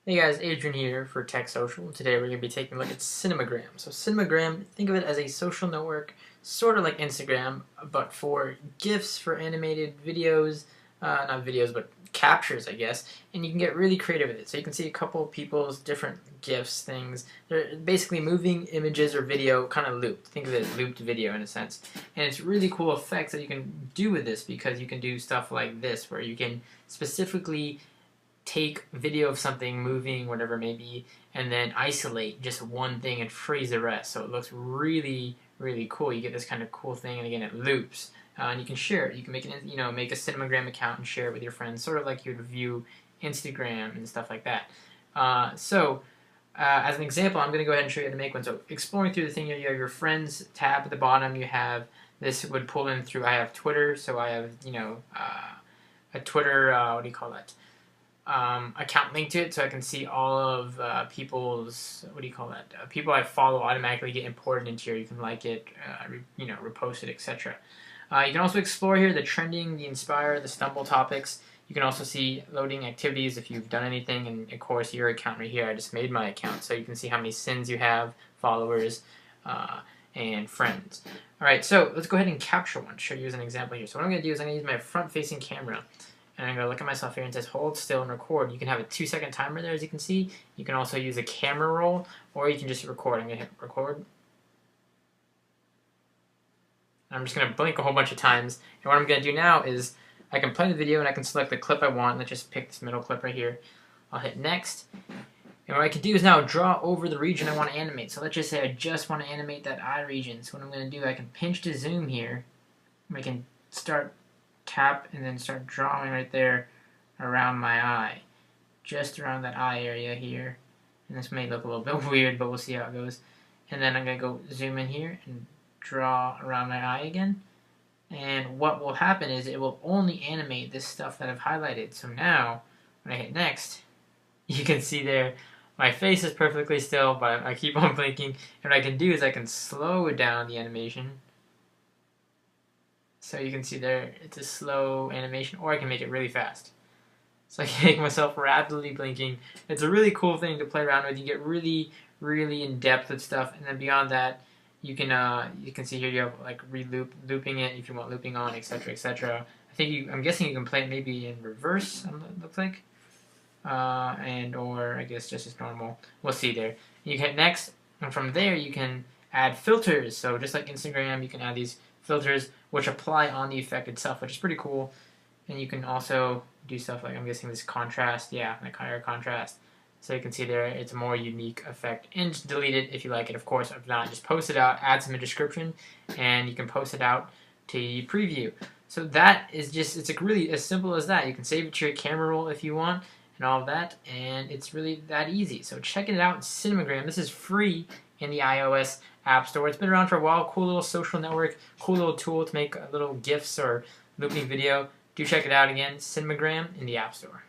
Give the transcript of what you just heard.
Hey guys, Adrian here for Tech Social. Today we're going to be taking a look at Cinegram. So Cinegram, think of it as a social network, sort of like Instagram, but for GIFs, for animated videos, not videos, but captures, I guess, and you can get really creative with it. So you can see a couple of people's different GIFs things. They're basically moving images or video kind of looped. Think of it as looped video in a sense. And it's really cool effects that you can do with this because you can do stuff like this where you can specifically take video of something moving, whatever it may be, and then isolate just one thing and freeze the rest. So it looks really, really cool. You get this kind of cool thing, and again, it loops. And you can share it. You can make make a Cinegram account and share it with your friends, sort of like you would view Instagram and stuff like that. As an example, I'm going to go ahead and show you how to make one. So exploring through the thing, you have your friends tab at the bottom. You have this would pull in through. I have Twitter, so I have a Twitter. What do you call that? Account linked to it, so I can see all of people's, people I follow automatically get imported into here. You can like it, repost it, etc. You can also explore here the trending, the inspire, the stumble topics. You can also see loading activities if you've done anything, and of course your account right here. I just made my account, so you can see how many sins you have, followers, and friends. Alright, so let's go ahead and capture one, show you as an example here. So what I'm going to do is I'm going to use my front-facing camera. And I'm going to look at myself here and it says hold still and record. You can have a 2-second timer there, as you can see. You can also use a camera roll, or you can just record. I'm going to hit record. I'm just going to blink a whole bunch of times. And what I'm going to do now is I can play the video and I can select the clip I want. Let's just pick this middle clip right here. I'll hit next. And what I can do is now draw over the region I want to animate. So let's just say I just want to animate that eye region. So what I'm going to do, I can pinch to zoom here. I can start tap and then start drawing right there around my eye, just around that eye area here. And this may look a little bit weird, but we'll see how it goes. And then I'm going to go zoom in here and draw around my eye again. And what will happen is it will only animate this stuff that I've highlighted. So now when I hit next, you can see there my face is perfectly still, but I keep on blinking. And what I can do is I can slow down the animation. So you can see there, it's a slow animation, or I can make it really fast. So I can make myself rapidly blinking. It's a really cool thing to play around with. You get really, really in depth with stuff, and then beyond that, you can see here you have like looping it if you want looping on, etc., etc. I'm guessing you can play it maybe in reverse. It looks like, or I guess just as normal. We'll see there. You hit next, and from there you can add filters. So just like Instagram, you can add these filters which apply on the effect itself, which is pretty cool. And you can also do stuff like, I'm guessing this contrast, like higher contrast. So you can see there, it's a more unique effect. And just delete it if you like it, of course. If not, just post it out, add some in the description, and you can post it out to preview. So that is just, it's like really as simple as that. You can save it to your camera roll if you want, and all of that, and it's really that easy. So check it out, Cinegram. This is free in the iOS App Store. It's been around for a while. Cool little social network, cool little tool to make little GIFs or looping video. Do check it out again, Cinegram in the App Store.